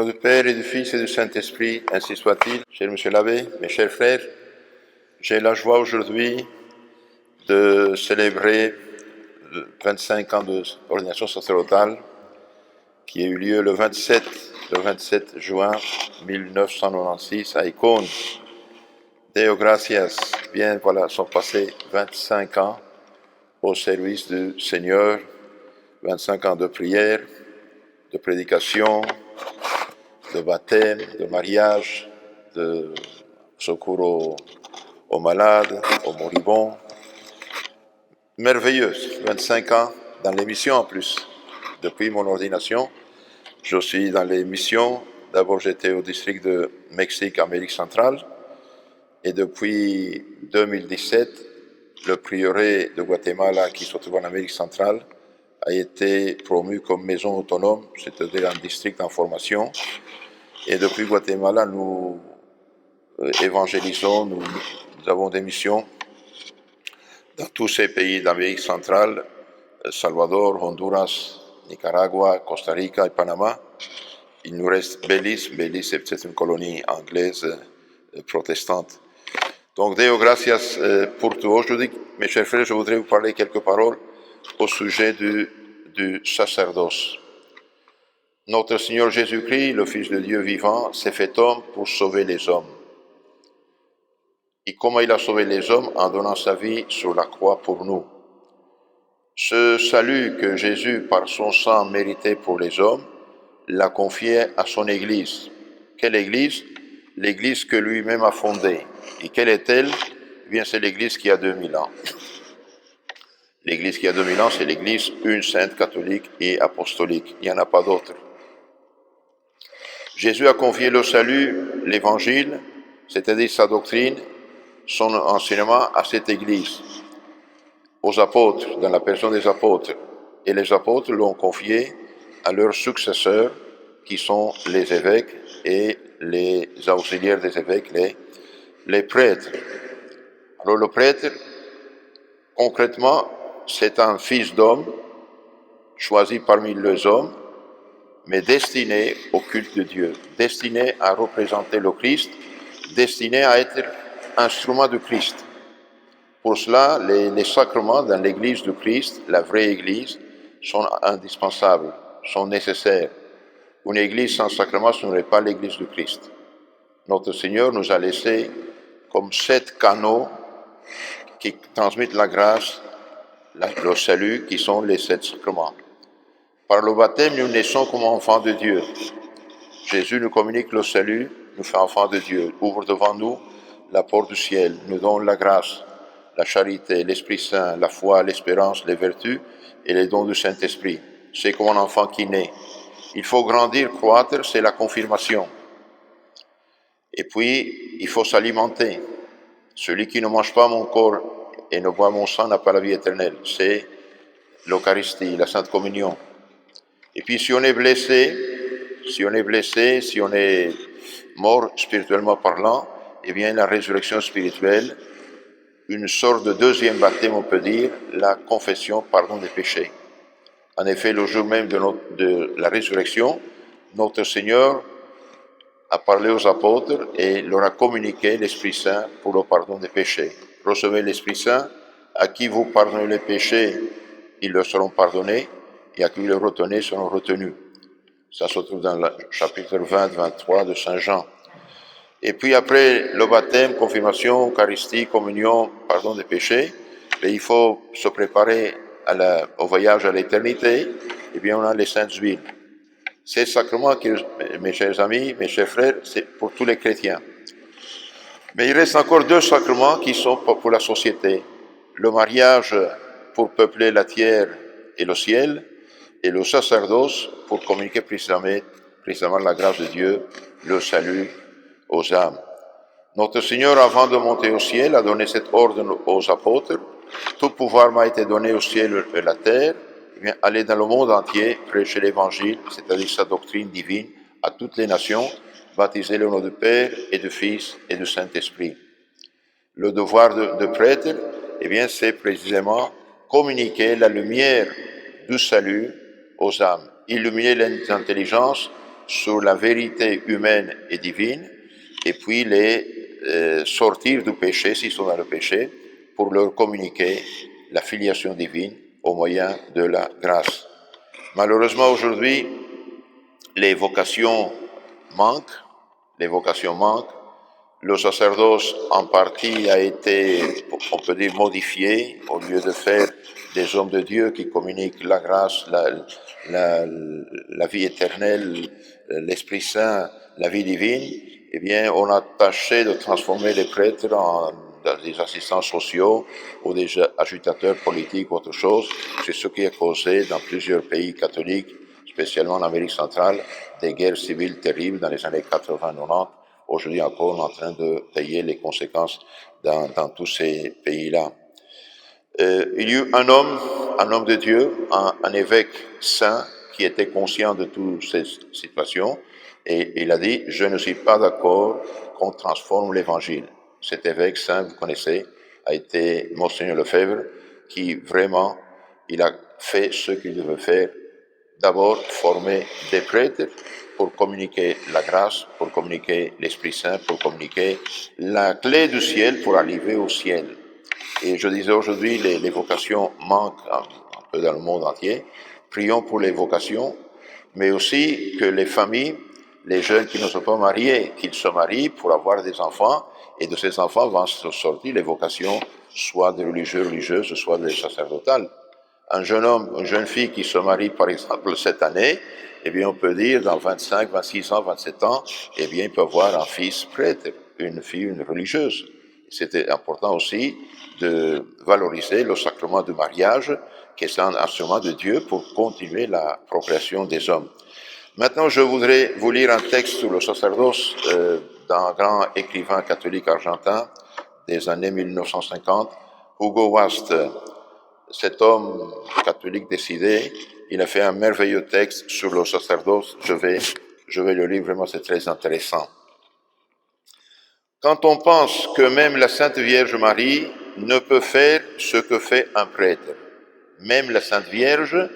nom du Père et du Fils et du Saint-Esprit, ainsi soit-il. Cher Monsieur l'abbé, mes chers frères, j'ai la joie aujourd'hui de célébrer 25 ans d'ordination sacerdotale qui a eu lieu le 27 juin 1996 à Icône. Deo gratias, bien voilà, sont passés 25 ans au service du Seigneur, 25 ans de prière, de prédication, de baptême, de mariage, de secours aux malades, aux moribonds. Merveilleuse, 25 ans dans les missions en plus. Depuis mon ordination, je suis dans les missions. D'abord, j'étais au district de Mexique, Amérique centrale. Et depuis 2017, le prieuré de Guatemala, qui se trouve en Amérique centrale, a été promu comme maison autonome, c'est-à-dire un district en formation. Et depuis Guatemala, nous évangélisons, nous avons des missions dans tous ces pays d'Amérique centrale, Salvador, Honduras, Nicaragua, Costa Rica et Panama. Il nous reste Belize. Belize, c'est une colonie anglaise protestante. Donc, Deo gratias pour tout. Aujourd'hui, mes chers frères, je voudrais vous parler quelques paroles au sujet du sacerdoce. Notre Seigneur Jésus-Christ, le Fils de Dieu vivant, s'est fait homme pour sauver les hommes. Et comment il a sauvé les hommes? En donnant sa vie sur la croix pour nous. Ce salut que Jésus, par son sang, méritait pour les hommes, l'a confié à son Église. Quelle Église? L'Église que lui-même a fondée. Et quelle est-elle? Eh bien, c'est l'Église qui a 2000 ans. L'Église qui a 2000 ans, c'est l'Église une, sainte, catholique et apostolique. Il n'y en a pas d'autre. Jésus a confié le salut, l'Évangile, c'est-à-dire sa doctrine, son enseignement à cette Église, aux apôtres, dans la personne des apôtres. Et les apôtres l'ont confié à leurs successeurs, qui sont les évêques et les auxiliaires des évêques, les prêtres. Alors le prêtre, concrètement, c'est un fils d'homme, choisi parmi les hommes, mais destiné au culte de Dieu, destiné à représenter le Christ, destiné à être instrument de Christ. Pour cela, les sacrements dans l'Église du Christ, la vraie Église, sont indispensables, sont nécessaires. Une Église sans sacrement, ce n'est pas l'Église du Christ. Notre Seigneur nous a laissé comme 7 canaux qui transmettent la grâce, le salut, qui sont les 7 sacrements. Par le baptême, nous naissons comme enfants de Dieu. Jésus nous communique le salut, nous fait enfants de Dieu, ouvre devant nous la porte du ciel, nous donne la grâce, la charité, l'Esprit Saint, la foi, l'espérance, les vertus et les dons du Saint-Esprit. C'est comme un enfant qui naît. Il faut grandir, croître, c'est la confirmation. Et puis, il faut s'alimenter. Celui qui ne mange pas mon corps et ne boit mon sang n'a pas la vie éternelle. C'est l'Eucharistie, la Sainte Communion. Et puis, si on est blessé, si on est mort spirituellement parlant, eh bien, la résurrection spirituelle, une sorte de deuxième baptême, on peut dire, la confession, pardon des péchés. En effet, le jour même de la résurrection, notre Seigneur a parlé aux apôtres et leur a communiqué l'Esprit Saint pour le pardon des péchés. Recevez l'Esprit Saint, à qui vous pardonnez les péchés, ils leur seront pardonnés, et à qui vous les retenez seront retenus. Ça se trouve dans le chapitre 20-23 de Saint Jean. Et puis après le baptême, confirmation, Eucharistie, communion, pardon des péchés, il faut se préparer au voyage à l'éternité. Eh bien, on a les saintes huiles. Ces sacrements, mes chers amis, mes chers frères, c'est pour tous les chrétiens. Mais il reste encore 2 sacrements qui sont pour la société. Le mariage pour peupler la terre et le ciel, et le sacerdoce pour communiquer précisément la grâce de Dieu, le salut aux âmes. Notre Seigneur, avant de monter au ciel, a donné cet ordre aux apôtres. Tout pouvoir m'a été donné au ciel et à la terre. Eh bien, allez dans le monde entier, prêcher l'Évangile, c'est-à-dire sa doctrine divine, à toutes les nations, baptisez-les au nom du Père et du Fils et du Saint-Esprit. Le devoir de prêtre, eh bien, c'est précisément communiquer la lumière du salut aux âmes, illuminer les intelligences, sur la vérité humaine et divine, et puis les sortir du péché s'ils sont dans le péché, pour leur communiquer la filiation divine au moyen de la grâce. Malheureusement, aujourd'hui, les vocations manquent, les vocations manquent. Le sacerdoce, en partie, a été, on peut dire, modifié. Au lieu de faire des hommes de Dieu qui communiquent la grâce, la vie éternelle, l'Esprit Saint, la vie divine, eh bien, on a tâché de transformer les prêtres en des assistants sociaux ou des agitateurs politiques ou autre chose. C'est ce qui a causé dans plusieurs pays catholiques, spécialement en Amérique centrale, des guerres civiles terribles dans les années 80-90. Aujourd'hui encore, on est en train de payer les conséquences dans tous ces pays-là. Il y a eu un homme de Dieu, un évêque saint qui était conscient de toutes ces situations, et il a dit, je ne suis pas d'accord qu'on transforme l'évangile. Cet évêque saint, vous connaissez, a été Monseigneur Lefebvre, qui vraiment, il a fait ce qu'il devait faire. D'abord, former des prêtres pour communiquer la grâce, pour communiquer l'Esprit Saint, pour communiquer la clé du ciel pour arriver au ciel. Et je disais aujourd'hui, les vocations manquent un peu dans le monde entier. Prions pour les vocations, mais aussi que les familles, les jeunes qui ne sont pas mariés, qu'ils se marient pour avoir des enfants, et de ces enfants vont sortir les vocations, soit des religieuses, soit des sacerdotales. Un jeune homme, une jeune fille qui se marie, par exemple, cette année, eh bien, on peut dire, dans 25, 26 ans, 27 ans, eh bien, il peut avoir un fils prêtre, une fille, une religieuse. C'était important aussi de valoriser le sacrement du mariage, qui est un instrument de Dieu pour continuer la procréation des hommes. Maintenant, je voudrais vous lire un texte sur le sacerdoce d'un grand écrivain catholique argentin des années 1950, Hugo Wast. Cet homme catholique décidé, il a fait un merveilleux texte sur le sacerdoce. Je vais le lire, vraiment, c'est très intéressant. Quand on pense que même la Sainte Vierge Marie ne peut faire ce que fait un prêtre, même la Sainte Vierge,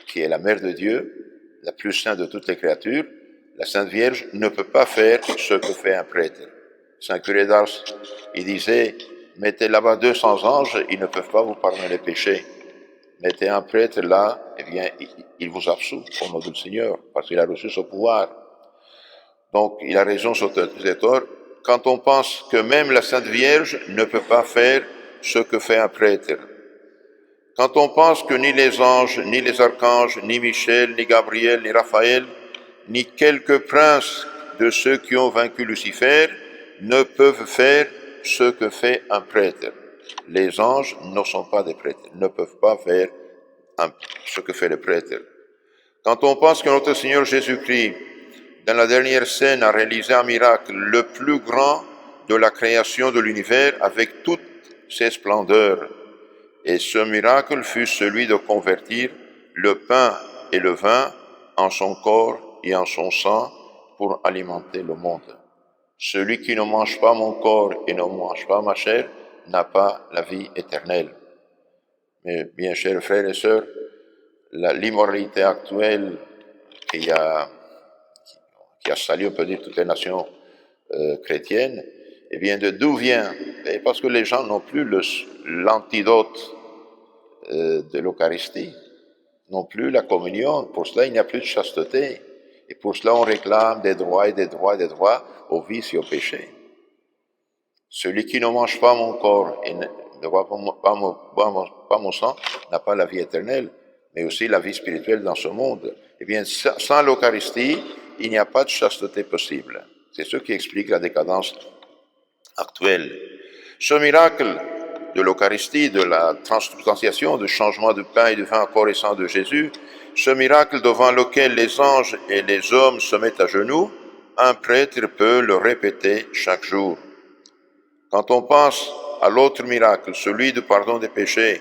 qui est la Mère de Dieu, la plus sainte de toutes les créatures, la Sainte Vierge ne peut pas faire ce que fait un prêtre. Saint Curé d'Ars, il disait, mettez là-bas 200 anges, ils ne peuvent pas vous pardonner les péchés. Mettez un prêtre là, eh bien, il vous absout au nom du Seigneur, parce qu'il a reçu ce pouvoir. Donc, il a raison sur cet ordre. Quand on pense que même la Sainte Vierge ne peut pas faire ce que fait un prêtre, quand on pense que ni les anges, ni les archanges, ni Michel, ni Gabriel, ni Raphaël, ni quelques princes de ceux qui ont vaincu Lucifer ne peuvent faire ce que fait un prêtre. Les anges ne sont pas des prêtres, ne peuvent pas faire ce que fait le prêtre. Quand on pense que notre Seigneur Jésus-Christ, dans la dernière scène, a réalisé un miracle, le plus grand de la création de l'univers, avec toutes ses splendeurs, et ce miracle fut celui de convertir le pain et le vin en son corps et en son sang pour alimenter le monde. Celui qui ne mange pas mon corps et ne mange pas ma chair n'a pas la vie éternelle. Mais bien chers frères et sœurs, l'immoralité actuelle qui a sali, on peut dire, toutes les nations chrétiennes, eh bien, d'où vient? Et parce que les gens n'ont plus l'antidote de l'Eucharistie, n'ont plus la communion. Pour cela, il n'y a plus de chasteté. Et pour cela, on réclame des droits et des droits et des droits au vice et au péché. Celui qui ne mange pas mon corps et ne boit pas mon sang n'a pas la vie éternelle, mais aussi la vie spirituelle dans ce monde. Eh bien, sans l'Eucharistie, il n'y a pas de chasteté possible. C'est ce qui explique la décadence actuelle. Ce miracle de l'Eucharistie, de la transubstantiation, du changement du pain et du vin en corps et sang de Jésus, ce miracle devant lequel les anges et les hommes se mettent à genoux, un prêtre peut le répéter chaque jour. Quand on pense à l'autre miracle, celui du pardon des péchés,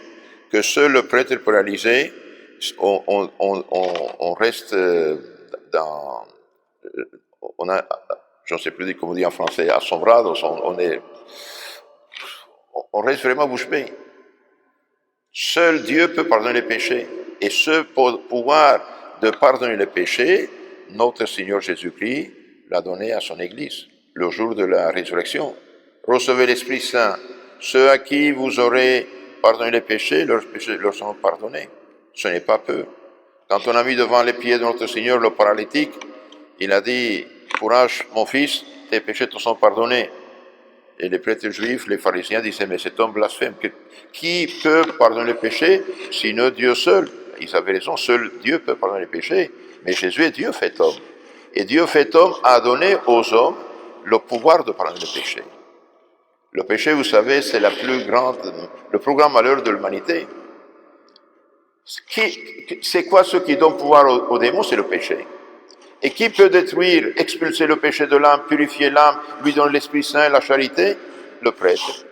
que seul le prêtre peut réaliser, on reste dans... On a, je ne sais plus comment on dit en français, assombrados, on reste vraiment bouche bée. Seul Dieu peut pardonner les péchés. Et ce pouvoir de pardonner les péchés notre Seigneur Jésus-Christ l'a donné à son Église, le jour de la résurrection. Recevez l'Esprit Saint. Ceux à qui vous aurez pardonné les péchés leur seront pardonnés. Ce n'est pas peu. Quand on a mis devant les pieds de notre Seigneur le paralytique, il a dit, courage mon fils, tes péchés te sont pardonnés. Et les prêtres juifs, les pharisiens disaient, mais cet homme blasphème, qui peut pardonner les péchés, sinon Dieu seul? Ils avaient raison, seul Dieu peut pardonner les péchés, mais Jésus est Dieu fait homme. Et Dieu fait homme a donné aux hommes le pouvoir de pardonner les péchés. Le péché, vous savez, c'est le plus grand malheur de l'humanité. C'est quoi ce qui donne pouvoir aux démons? C'est le péché. Et qui peut détruire, expulser le péché de l'âme, purifier l'âme, lui donner l'Esprit Saint, la charité? Le prêtre.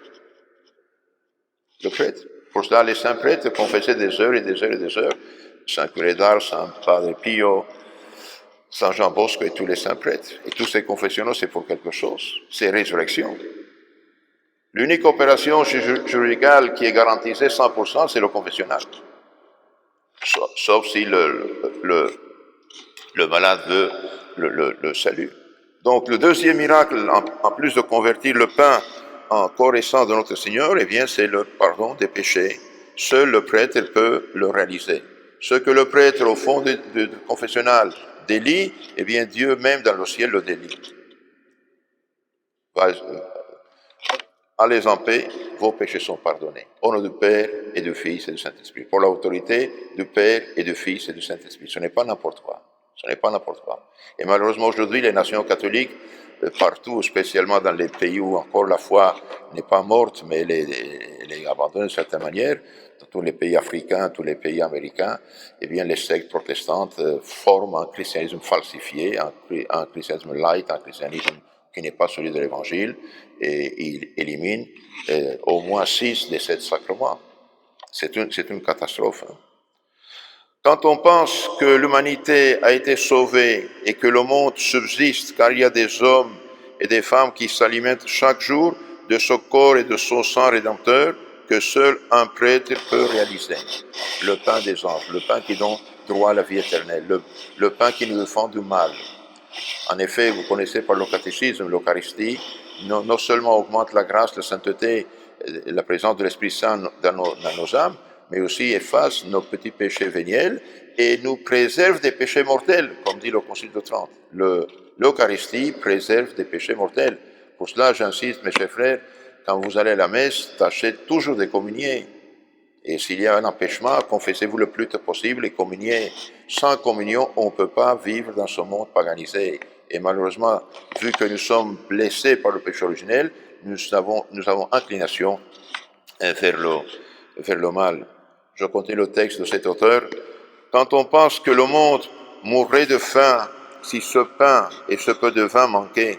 Le prêtre. Pour cela, les saints prêtres confessaient des heures et des heures et des heures. Saint Curé d'Ars, Saint Padre Pio, Saint Jean Bosco et tous les saints prêtres. Et tous ces confessionnaux, c'est pour quelque chose. C'est résurrection. L'unique opération chirurgicale qui est garantie 100%, c'est le confessionnal. Sauf si le malade veut le salut. Donc le deuxième miracle, en plus de convertir le pain en corps et sang de notre Seigneur, eh bien c'est le pardon des péchés. Seul le prêtre peut le réaliser. Ce que le prêtre au fond du confessionnal délie, eh bien Dieu même dans le ciel le délie. Allez en paix, vos péchés sont pardonnés. Au nom du Père et du Fils et du Saint-Esprit. Pour l'autorité du Père et du Fils et du Saint-Esprit. Ce n'est pas n'importe quoi. Ce n'est pas n'importe quoi. Et malheureusement aujourd'hui, les nations catholiques, partout, spécialement dans les pays où encore la foi n'est pas morte, mais elle est abandonnée d'une certaine manière, dans tous les pays africains, tous les pays américains, eh bien les sectes protestantes forment un christianisme falsifié, un christianisme light, un christianisme qui n'est pas celui de l'Évangile, et il élimine au moins 6 des 7 sacrements. C'est une catastrophe. Hein. Quand on pense que l'humanité a été sauvée et que le monde subsiste car il y a des hommes et des femmes qui s'alimentent chaque jour de ce corps et de son sang rédempteur que seul un prêtre peut réaliser. Le pain des anges, le pain qui donne droit à la vie éternelle, le pain qui nous défend du mal. En effet, vous connaissez par le catéchisme, l'Eucharistie, non seulement augmente la grâce, la sainteté, la présence de l'Esprit Saint dans nos âmes, mais aussi efface nos petits péchés véniels et nous préserve des péchés mortels, comme dit le Concile de Trente. L'Eucharistie préserve des péchés mortels. Pour cela, j'insiste, mes chers frères, quand vous allez à la messe, tâchez toujours de communier. Et s'il y a un empêchement, confessez-vous le plus tôt possible et communiez. Sans communion, on ne peut pas vivre dans ce monde paganisé. Et malheureusement, vu que nous sommes blessés par le péché originel, nous avons inclination vers le mal. Je continue le texte de cet auteur. Quand on pense que le monde mourrait de faim si ce pain et ce peu de vin manquaient,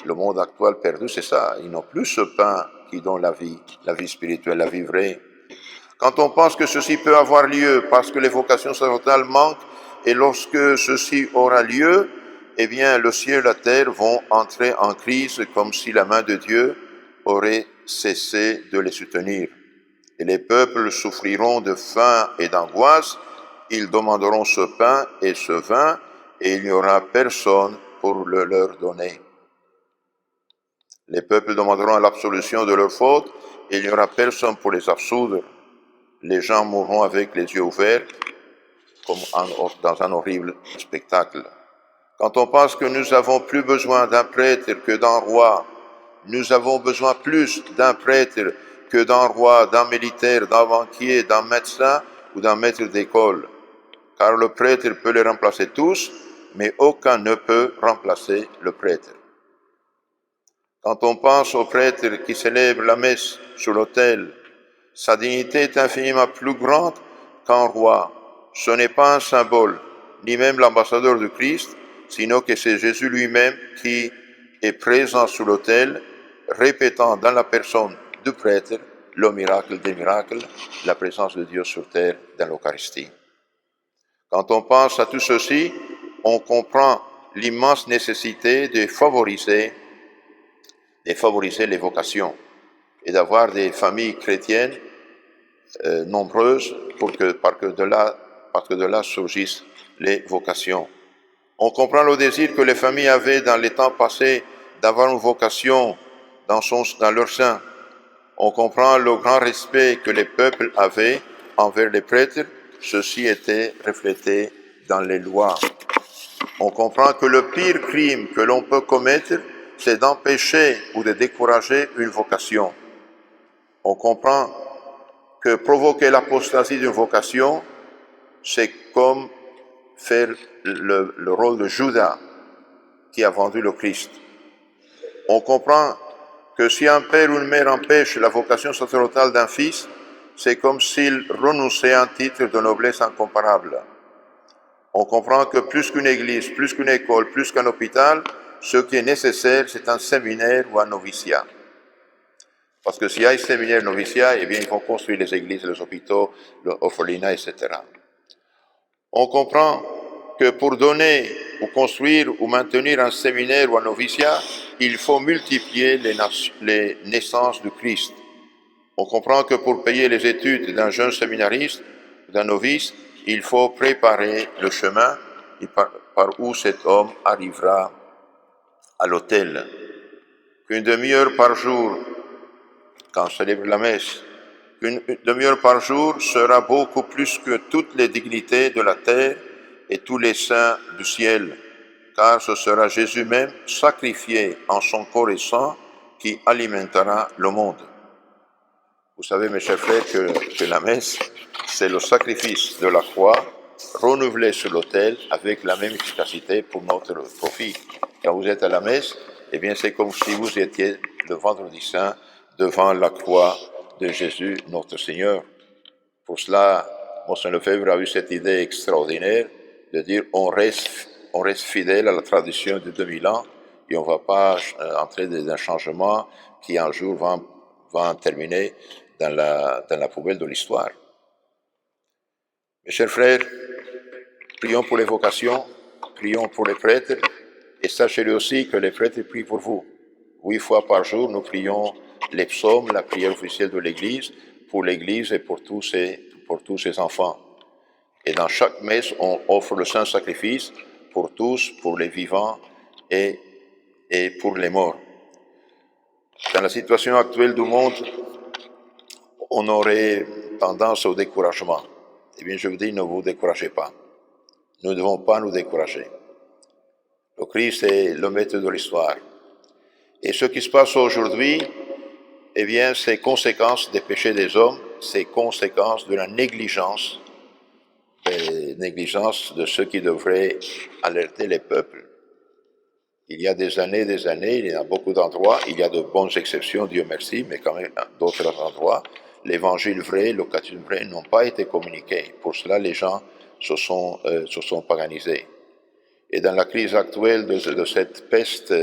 le monde actuel perdu, c'est ça. Ils n'ont plus ce pain qui donne la vie spirituelle, la vie vraie. Quand on pense que ceci peut avoir lieu parce que les vocations sacerdotales manquent, et lorsque ceci aura lieu, eh bien, le ciel et la terre vont entrer en crise comme si la main de Dieu aurait cessé de les soutenir. Et les peuples souffriront de faim et d'angoisse, ils demanderont ce pain et ce vin, et il n'y aura personne pour le leur donner. Les peuples demanderont l'absolution de leurs fautes, et il n'y aura personne pour les absoudre. Les gens mourront avec les yeux ouverts, comme dans un horrible spectacle. Quand on pense que nous avons plus besoin d'un prêtre que d'un roi, nous avons besoin plus d'un prêtre que d'un roi, d'un militaire, d'un banquier, d'un médecin ou d'un maître d'école. Car le prêtre peut les remplacer tous, mais aucun ne peut remplacer le prêtre. Quand on pense au prêtre qui célèbre la messe sur l'autel, sa dignité est infiniment plus grande qu'un roi. Ce n'est pas un symbole, ni même l'ambassadeur du Christ, sinon que c'est Jésus lui-même qui est présent sur l'autel, répétant dans la personne du prêtre le miracle des miracles, la présence de Dieu sur terre dans l'Eucharistie. Quand on pense à tout ceci, on comprend l'immense nécessité de favoriser les vocations et d'avoir des familles chrétiennes nombreuses parce que de là surgissent les vocations. On comprend le désir que les familles avaient dans les temps passés d'avoir une vocation dans leur sein. On comprend le grand respect que les peuples avaient envers les prêtres. Ceci était reflété dans les lois. On comprend que le pire crime que l'on peut commettre, c'est d'empêcher ou de décourager une vocation. On comprend que provoquer l'apostasie d'une vocation, c'est comme faire le rôle de Judas qui a vendu le Christ. On comprend que si un père ou une mère empêche la vocation sacerdotale d'un fils, c'est comme s'il renonçait à un titre de noblesse incomparable. On comprend que plus qu'une église, plus qu'une école, plus qu'un hôpital, ce qui est nécessaire, c'est un séminaire ou un noviciat. Parce que s'il y a un séminaire noviciat, eh bien, ils vont construire les églises, les hôpitaux, l'orphelinat, etc. On comprend que pour donner ou construire ou maintenir un séminaire ou un noviciat, il faut multiplier les naissances du Christ. On comprend que pour payer les études d'un jeune séminariste, d'un novice, il faut préparer le chemin par où cet homme arrivera à l'autel. Qu'une demi-heure par jour, quand on célèbre la messe, qu'une demi-heure par jour sera beaucoup plus que toutes les dignités de la terre et tous les saints du ciel, car ce sera Jésus même sacrifié en son corps et sang qui alimentera le monde. Vous savez, mes chers frères, que la messe, c'est le sacrifice de la croix renouvelé sur l'autel avec la même efficacité pour notre profit. Quand vous êtes à la messe, eh bien, c'est comme si vous étiez le vendredi saint devant la croix de Jésus, notre Seigneur. Pour cela, Monseigneur Lefebvre a eu cette idée extraordinaire de dire on reste fidèle à la tradition de 2000 ans et on ne va pas entrer dans un changement qui un jour va terminer dans la poubelle de l'histoire. Mes chers frères, prions pour les vocations, prions pour les prêtres, et sachez aussi que les prêtres prient pour vous. 8 fois par jour, nous prions les psaumes, la prière officielle de l'Église, pour l'Église et pour tous ses enfants. Et dans chaque messe, on offre le saint sacrifice pour tous, pour les vivants et pour les morts. Dans la situation actuelle du monde, on aurait tendance au découragement. Eh bien, je vous dis, ne vous découragez pas. Nous ne devons pas nous décourager. Le Christ est le maître de l'histoire. Et ce qui se passe aujourd'hui, eh bien, c'est conséquence des péchés des hommes, c'est conséquence de la négligence de ceux qui devraient alerter les peuples. Il y a des années, il y a beaucoup d'endroits, il y a de bonnes exceptions, Dieu merci, mais quand même d'autres endroits, l'évangile vrai, le catéchisme vrai n'ont pas été communiqués. Pour cela, les gens se sont paganisés. Et dans la crise actuelle de cette peste,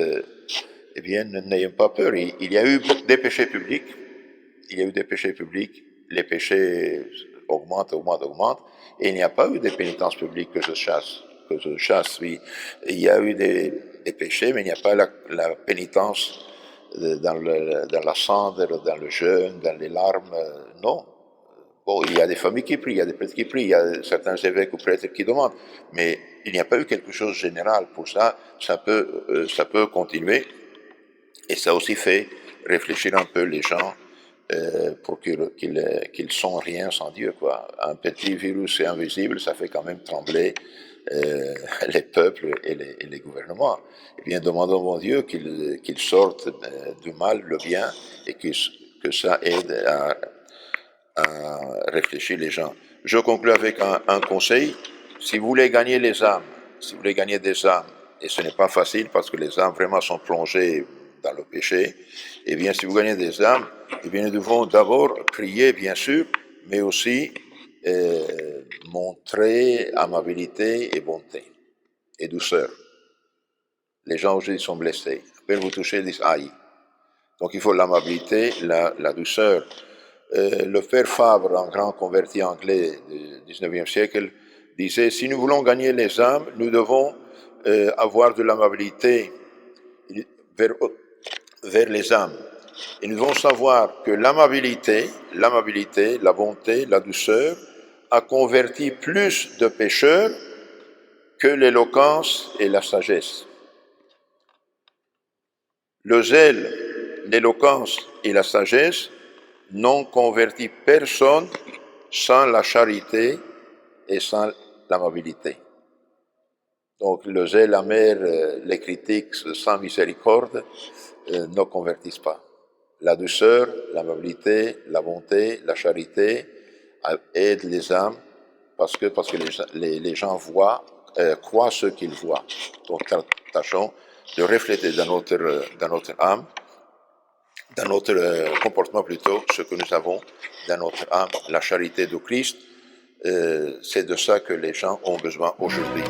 eh bien, n'ayons pas peur. Il y a eu des péchés publics, les péchés augmentent, et il n'y a pas eu de pénitence publique que je chasse, oui. Il y a eu des péchés, mais il n'y a pas la pénitence dans la cendre, dans le jeûne, dans les larmes, non. Bon, il y a des familles qui prient, il y a des prêtres qui prient, il y a certains évêques ou prêtres qui demandent, mais il n'y a pas eu quelque chose de général. Pour ça, ça peut continuer, et ça aussi fait réfléchir un peu les gens pour qu'ils sont rien sans Dieu, quoi. Un petit virus invisible, ça fait quand même trembler les peuples et les gouvernements. Eh bien, demandons au bon Dieu qu'il sorte du mal le bien et que ça aide à réfléchir les gens. Je conclue avec un conseil. Si vous voulez gagner les âmes, si vous voulez gagner des âmes, et ce n'est pas facile parce que les âmes vraiment sont plongées dans le péché, eh bien, si vous gagnez des âmes, eh bien, nous devons d'abord prier, bien sûr, mais aussi montrer amabilité et bonté et douceur. Les gens aujourd'hui sont blessés. Après vous toucher, ils disent aïe. Donc il faut l'amabilité, la douceur. Le père Fabre, un grand converti anglais du 19e siècle, disait, si nous voulons gagner les âmes, nous devons avoir de l'amabilité vers les âmes. Et nous devons savoir que l'amabilité, la bonté, la douceur a converti plus de pécheurs que l'éloquence et la sagesse. Le zèle, l'éloquence et la sagesse n'ont converti personne sans la charité et sans l'amabilité. Donc le zèle amer, les critiques sans miséricorde ne convertissent pas. La douceur, l'amabilité, la bonté, la charité aident les âmes parce que les gens croient ce qu'ils voient. Donc tâchons de refléter dans notre âme, dans notre comportement plutôt, ce que nous avons dans notre âme, la charité de Christ. C'est de ça que les gens ont besoin aujourd'hui.